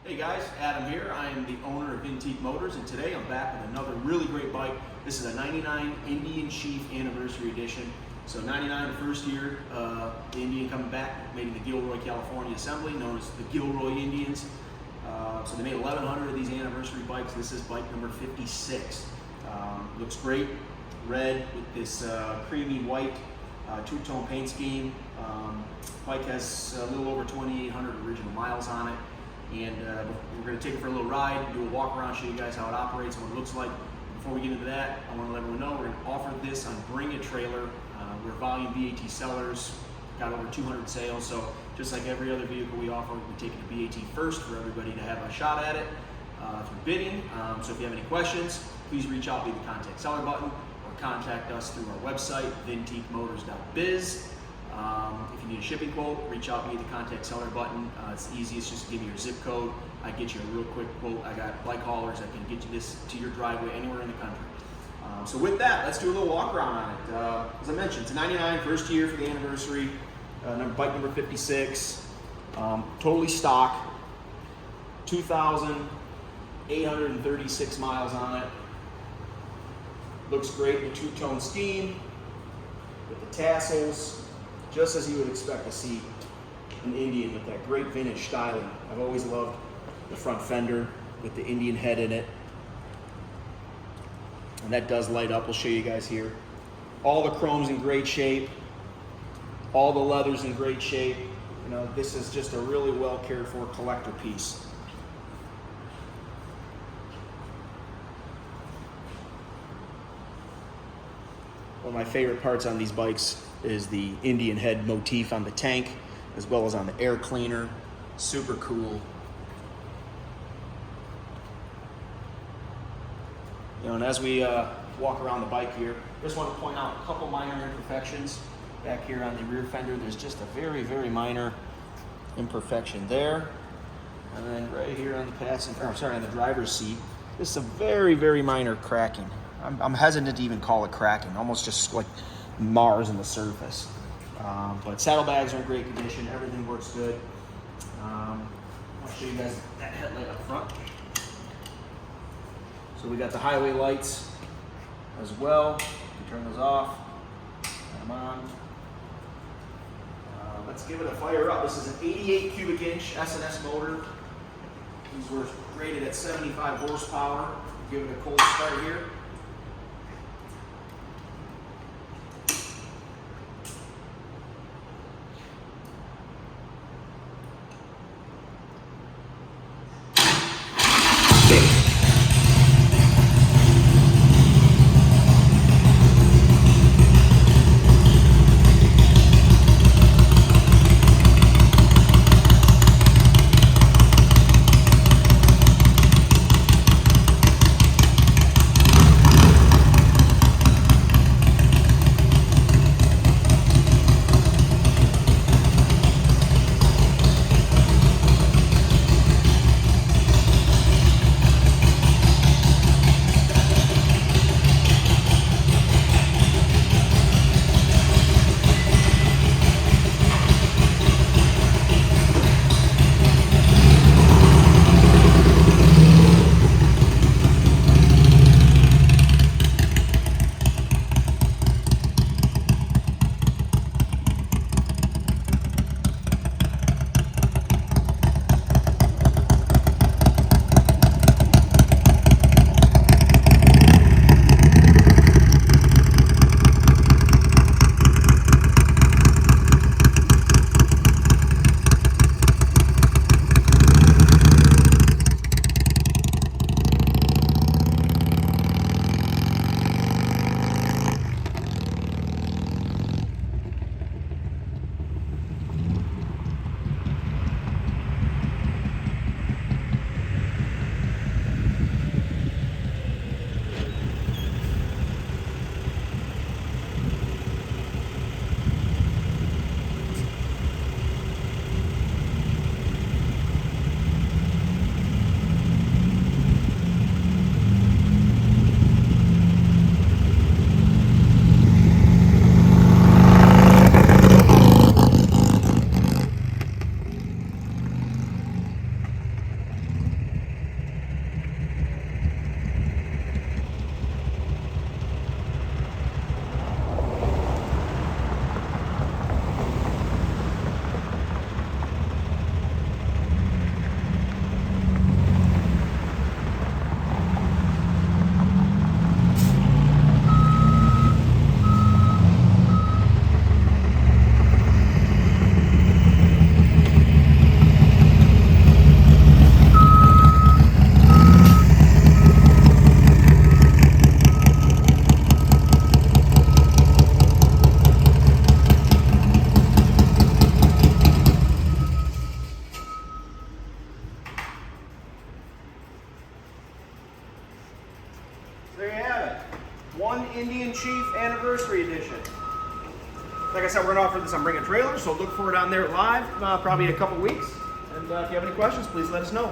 Hey guys, Adam here. I am the owner of Vintique Motors, and today I'm back with another really great bike. This is a 99 Indian Chief Anniversary Edition. So 99, the first year, the Indian coming back, made in the Gilroy, California assembly, known as the Gilroy Indians. So they made 1,100 of these anniversary bikes. This is bike number 56. Looks great, red with this creamy white two-tone paint scheme. Bike has a little over 2,800 original miles on it. And we're going to take it for a little ride, do a walk around, show you guys how it operates and what it looks like. Before we get into that, I want to let everyone know we're going to offer this on Bring a Trailer. We're volume VAT sellers, got over 200 sales, so just like every other vehicle we offer, we take it to VAT first for everybody to have a shot at it through bidding. So if you have any questions, please reach out via the contact seller button or contact us through our website, vintequemotors.biz. If you need a shipping quote, reach out via the contact seller button. It's the easiest, just give me your zip code. I get you a real quick quote. I got bike haulers that can get you this to your driveway anywhere in the country. So with that, let's do a little walk around on it. As I mentioned, it's a 99, first year for the anniversary, bike number 56, totally stock, 2,836 miles on it. Looks great in the two-tone scheme with the tassels. Just as you would expect to see an Indian with that great vintage styling. I've always loved the front fender with the Indian head in it. And that does light up, we'll show you guys here. All the chrome's in great shape. All the leather's in great shape. You know, this is just a really well cared for collector piece. One of my favorite parts on these bikes is the Indian head motif on the tank, as well as on the air cleaner. Super cool. You know, and as we walk around the bike here, just want to point out a couple minor imperfections. Back here on the rear fender, there's just a very, very minor imperfection there. And then right here on the on the driver's seat, this is a very, very minor cracking. I'm hesitant to even call it cracking, almost just like Mars in the surface. But saddlebags are in great condition, everything works good. I'll show you guys that headlight up front. So we got the highway lights as well. You turn those off, turn them on. Let's give it a fire up. This is an 88 cubic inch S&S motor. These were rated at 75 horsepower. Give it a cold start here. one Indian Chief Anniversary Edition. Like I said, we're going to offer this on Bring a Trailer, so look for it on there live probably in a couple weeks. And if you have any questions, please let us know.